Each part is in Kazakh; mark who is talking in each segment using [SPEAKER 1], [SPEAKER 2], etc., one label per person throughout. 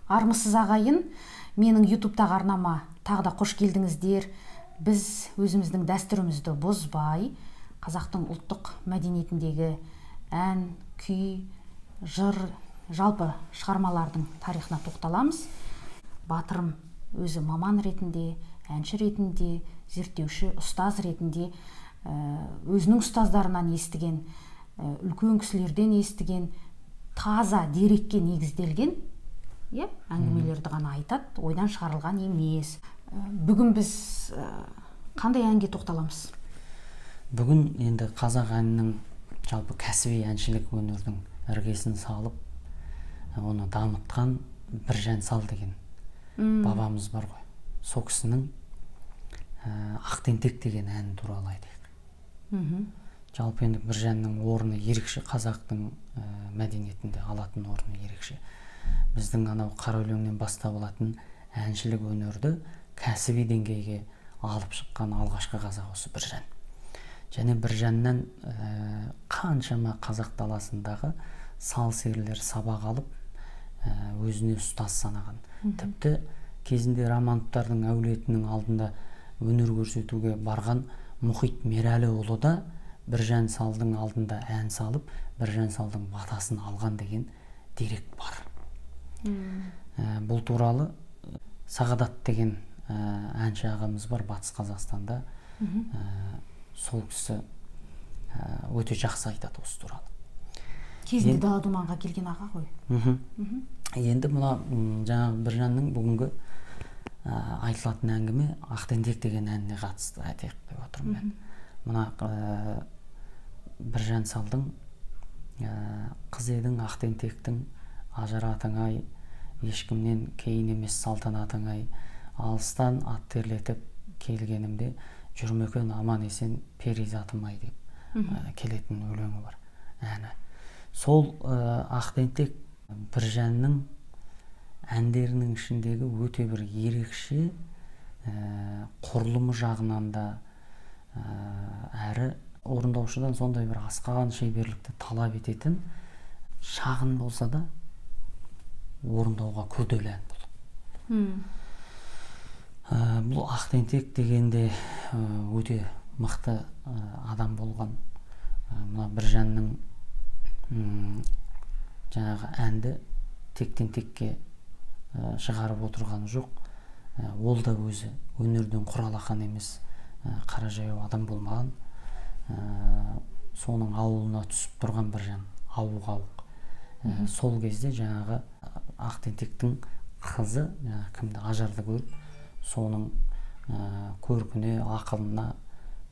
[SPEAKER 1] Армысыз ағайын, менің ютубтағы арнама тағы да қош келдіңіздер. Біз өзіміздің дәстүрімізді бозбай, қазақтың ұлттық мәдениетіндегі ән, күй, жыр, жалпы шығармалардың тарихына тоқталамыз. Батырым өзі маман ретінде, әнші ретінде, зерттеуші, ұстаз ретінде өзінің ұстаздарынан естіген, үлкен кісілерден естіген, таза дерекке негізделген әңгімелерді ғана айтады, ойдан шығарылған емес. Бүгін біз қандай әнге тоқталамыз?
[SPEAKER 2] Бүгін енді қазақ әнінің жалпы кәсіби әншілік өнердің іргесін салып, оны дамытқан Біржан Сал деген бабамыз бар ғой. Сол кісінің Ақ тентек деген әні туралы айтайық. Жалпы енді Біржанның орны ерекше, қазақтың мәдениетінде алатын орны ерекше. Біздің анау қара өлеңнен бастап алатын әншілік өнерді кәсіби деңгейге алып шыққан алғашқы қазақ осы Біржан. Және Біржаннан қаншама қазақ даласындағы сал серілер сабақ алып, өзіне ұстаз санаған. Тіпті кезінде Романовтардың әулетінің алдында өнер көрсетуге барған Мұхит Мерәліұлы да Біржан Салдың алдында ән салып, Біржан Салдың батасын алған деген дерек бар. Бұл туралы Сағадат деген әнші ағамыз бар батыс Қазақстанда. Сол кісі өте жақсы айтады осы туралы.
[SPEAKER 1] Кезінде Дала Думанға келген аға ғой.
[SPEAKER 2] Енді мына жаңағы Біржанның бүгінгі айтылатын әңгіме Ақ тентек деген әніне қатысты айтайық деп отырмын мен. Мына Біржан Салдың қыз едің ақ тентектің ажыратың-ай, ешкімнен кейін емес салтанатың-ай, алыстан ат терлетіп келгенімде жүрмекен аман есен перизатым-ай деп келетін өлеңі бар, әні. Сол Ақ тентек Біржанның әндерінің ішіндегі өте бір ерекше, құрылымы жағынан да әрі орындаушыдан сондай бір асқаған шеберлікті талап ететін, шағын болса да орындауға күрделі ән бұл. Бұл Ақ тентек дегенде өте мықты адам болған. Мына Біржанның жаңағы әнді тектен текке шығарып отырған жоқ. Ол да өзі өнерден құралақан емес, қара жаяу адам болмаған. Соның ауылына түсіп тұрған Біржан, ауық-ауық. Сол кезде жаңағы Ақ тентектің қызы кімді ажарды көріп, соның көркіне, ақылына,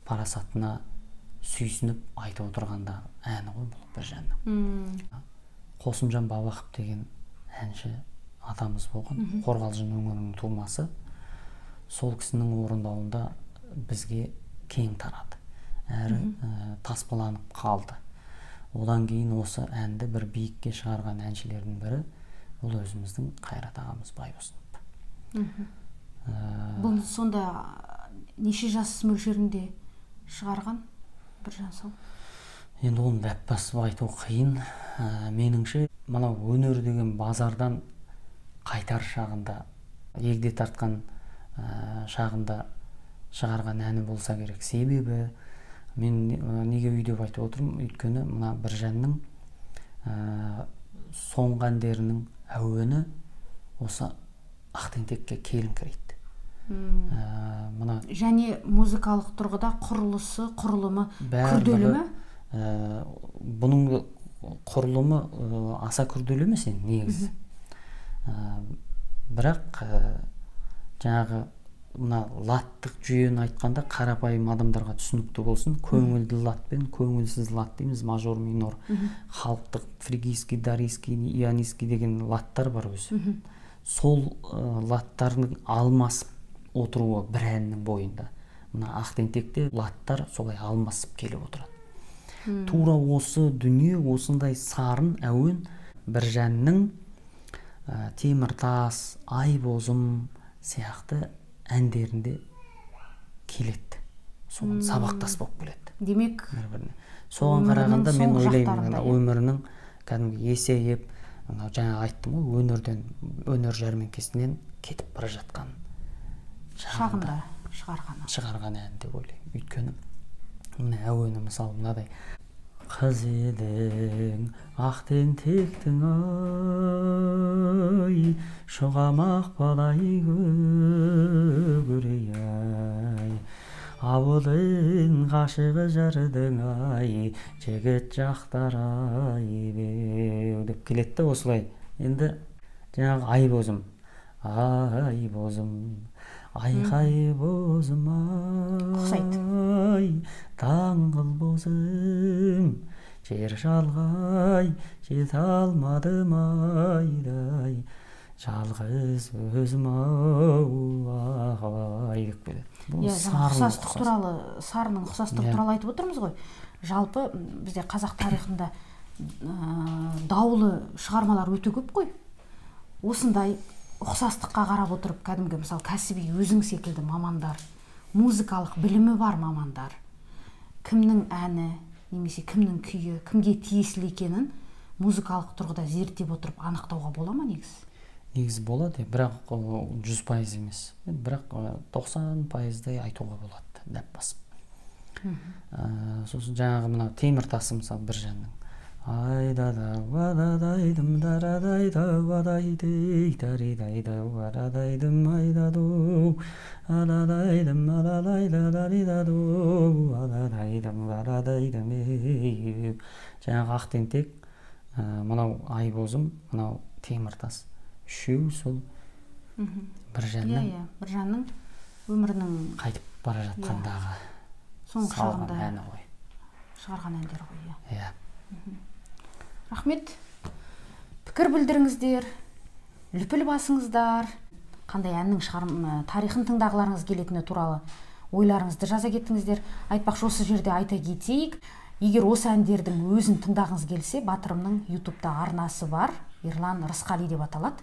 [SPEAKER 2] парасатына сүйсініп айтып отырғанда әні ғой бұл Біржанның. Қосымжан Бабақов деген әнші атамыз болған, Қорғалжын өңірінің тумасы. Сол кісінің орындауында бізге кең тарады, әрі таспаланып қалды. Одан кейін осы әнді бір биікке шығарған әншілердің бірі бұл өзіміздің Қайрат ағамыз Байбосынов.
[SPEAKER 1] Бұл сонда неше жас мөлшерінде шығарған Біржан Сал?
[SPEAKER 2] Енді оны дәп басып айту қиын. Меніңше мынау өнер деген базардан қайтар шағында, егде тартқан шағында шығарған әні болса керек. Себебі мен неге үйдеп айтып отырмын? Өйткені мына Біржанның соңғы әндерінің әуені осы Ақ тентекке келіңкірейді.
[SPEAKER 1] Және музыкалық тұрғыда құрылысы, құрылымы күрделі ме?
[SPEAKER 2] Бұның құрылымы аса күрделі емес енді негізі. Бірақ жаңағы мына латтық жүйені айтқанда қарапайым адамдарға түсінікті болсын, көңілді лат пен көңілсіз лат дейміз, мажор, минор, халықтық фригийский, дарийский, ионийский деген латтар бар өзі. Сол латтардың алмасып отыруы бір әннің бойында. Мына Ақ тентекте латтар солай алмасып келіп отырады. Тура осы дүние, осындай сарын әуен Біржанның Теміртас, Айбозым сияқты әндерінде келеді. Соған сабақтас болып келеді.
[SPEAKER 1] Демек,
[SPEAKER 2] соған қарағанда мен ойлаймын, өмірінің кәдімгі есейіп, мынау жаңа айттым ғой, өнер жәрмеңкесінен кетіп бара жатқан
[SPEAKER 1] шағында
[SPEAKER 2] шығарған ән деп ойлаймын. Өйткені мына әуені мысалы мынадай: қыз едің ақ тентектің ай, шұғамақ балай көгірей ай, ауылың ғашығы жырдың ай, жігіт жақтар ай беу деп келеді да осылай. Енді жаңағы ай бозым, айқай бозым ай, даңғыл бозым, жер шалғай, жете алмадым айдай, жалғыз өзім ағай деп келеді.
[SPEAKER 1] Ұқсастық туралы, сарының ұқсастық туралы айтып отырмыз ғой. Жалпы бізде қазақ тарихында даулы шығармалар өте көп қой. Осындай ұқсастыққа қарап отырып, кәдімгі мысалы кәсіби өзің секілді мамандар, музыкалық білімі бар мамандар, кімнің әні немесе кімнің күйі кімге тиесілі екенін музыкалық тұрғыда зерттеп отырып анықтауға бола ма негізі?
[SPEAKER 2] Негізі болады, бірақ 100% емес. Бірақ 90%-дай айтуға болады, дәп басып. Сосын жаңағы мына темір тасы мысалы Біржанның. Айдада вададайдым дарадайда вадайдей даридайда вададайдым айдаду ададайдым ададайда даридаду ададайдым вададайдым ей. Жаңағы ақ тентек, мынау ай бозым, мынау темір тас. Үшеу сол
[SPEAKER 1] Біржанның өмірінің
[SPEAKER 2] қайтып бара жатқандағы
[SPEAKER 1] салған
[SPEAKER 2] әні ғой.
[SPEAKER 1] Шығарған әндер ғой.
[SPEAKER 2] Иә.
[SPEAKER 1] Рахмет. Пікір білдіріңіздер, лүпіл басыңыздар, қандай әннің тарихын тыңдағыларыңыз келетіні туралы ойларыңызды жаза кеттіңіздер. Айтпақшы, осы жерде айта кетейік, егер осы әндердің өзін тыңдағыңыз келсе, Батырымның YouTube-та арнасы бар, Ерлан Рысқали деп аталады.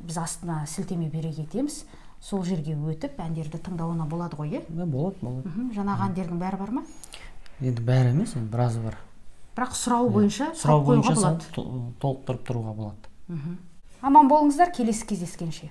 [SPEAKER 1] Біз астына сілтеме бере кетеміз. Сол жерге өтіп, әндерді тыңдауына болады ғой,
[SPEAKER 2] Болады.
[SPEAKER 1] Жаңағы әндердің бәрі бар ма?
[SPEAKER 2] Енді бәрі емес, біразы бар.
[SPEAKER 1] Бірақ сұрау бойынша
[SPEAKER 2] толықтырып тұруға болады.
[SPEAKER 1] Аман болыңыздар, келесі кездескенше.